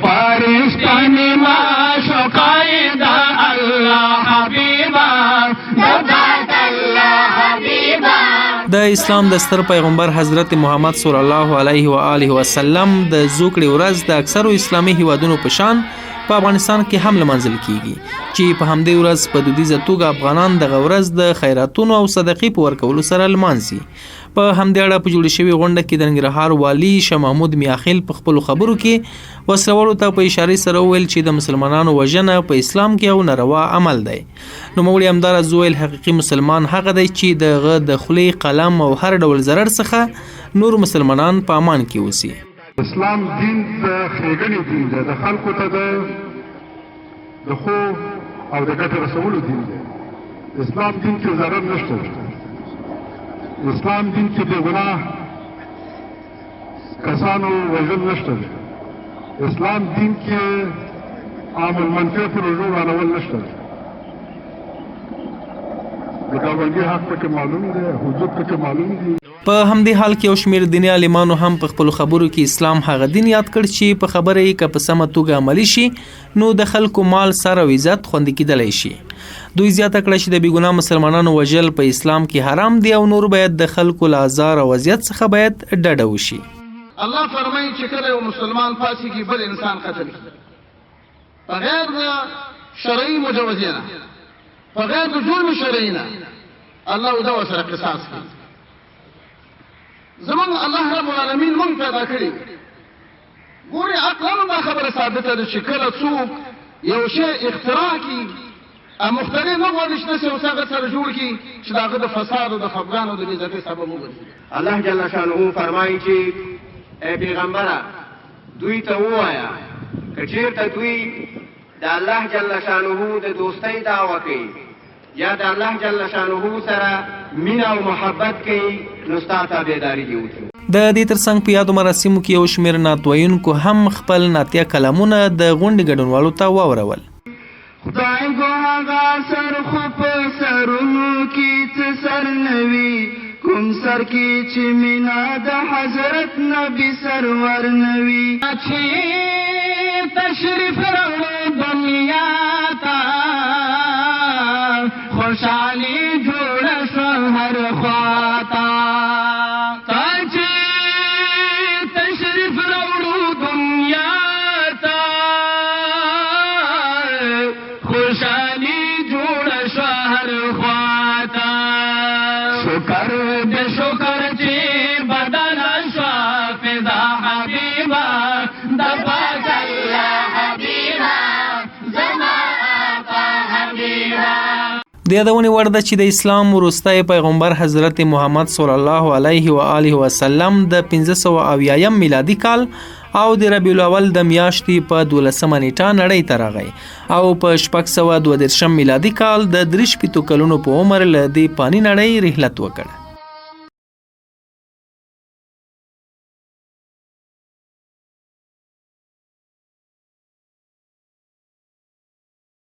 پرشتنی معشوقای دا الله حبیبا دبات الله حبیبا. د اسلام د ستر پیغمبر حضرت محمد صلی الله علیه و آله وسلم د زوکړې ورځ د اکثرو اسلامي هیوادونو په شان په افغانستان کې هم لمانځل کیږي چې په همدې ورځ په دودیزه توګه افغانان دغه ورځ د خیراتونو او صدقې په ورکولو سره لمانځي. په همدې اړه په جوړې شوې غونډه کې د ننګرهار والي شاه محمود میاخیل په خپلو خبرو کې وسلوالو ته په اشارې سره وویل چې د مسلمانانو وژنه په اسلام کې یو ناروا عمل دی. نوموړي همداراز وویل حقیقي مسلمان هغه دی چې دغه د خولې قلم او هر ډول ضرر څخه نور مسلمانان په امان کې اوسي. اسلام دین د ښېګڼې دین دی، د خلکو ته د خو او د ګټې رسولو دین دی. اسلام دین کې ضرر نشته. اسلام دین کې بې ګناه کسانو وژل نشته. اسلام دین کې عام المنفعه پروژو رانول نشته. د ګاونډي حق پکې معلوم دی، حدود پکې معلوم دي. په همدې حال کې یو شمېر دیني عالمانو هم په خپلو خبرو کې اسلام هغه دین یاد کړ چې په خبره یې که په سمه توګه عملي شي نو د خلکو مال سر او عزت خوندي کیدلی شي. دوی زیاته کړه چې د بېګناه مسلمانانو وژل په اسلام کې حرام دی او نور باید د خلکو له ازار او اذیت څخه باید ډډه وشي. الله فرمایي چې کله یو مسلمان پاسېږي بل انسان قتل کړي بغیر د شرعي مجوزې نه، بغیر د جرم شرعي نه، الله دا ورسره قصاص کوي. زمون الله رب العالمین مونږ پیدا کړي. ګورې عقلا دا خبره ثابته ده چې کله څوک یو شی اختراع کړي او مخترع نه غواړي چې داسې یو څه هغه سره جوړ کړي چې د هغه د فساد او د خفګان او د بېعزتۍ سبب وګرځي. الله جل شانه فرمایي چې ای پیغمبره دوی ته ووایه که چېرته دوی د الله جل شانه د دوستۍ دعوه کوي یا د الله جل شانه سره مینه او محبت کوي نو ستا تابعداري دې وکړي. د دې ترڅنګ په یادو مراسمو کې یو شمېر نعت ویونکو هم خپل نعتیه کلامونه د غونډې ګډونوالو ته واورول. خدای گو هغه سر خو په سرونو کې څه سر نوي، کوم سر کې چې مینا د حضرت نبی سرور نوي. چې تشریف راوړو دنیا ته خوشحالي جوړه شوه هر خواته. چې تشریف راوړو دنیا ته خوشحالي جوړه شوه هر خواته. شکر دې شکر چې بدله شوه فدا حبیبه د پاک الله حبیبه زما آقا حبیبه. د یادونې وړ ده چې د اسلام وروستی پیغمبر حضرت محمد صلی الله علیه و آله وسلم د 1580 میلادي کال او د ربیع الاول د میاشتې په 12 نیټه نړۍ ته راغی او په 632 میلادي کال د 3 کلونو په عمر له دې پاني نړۍ رحلت وکړ.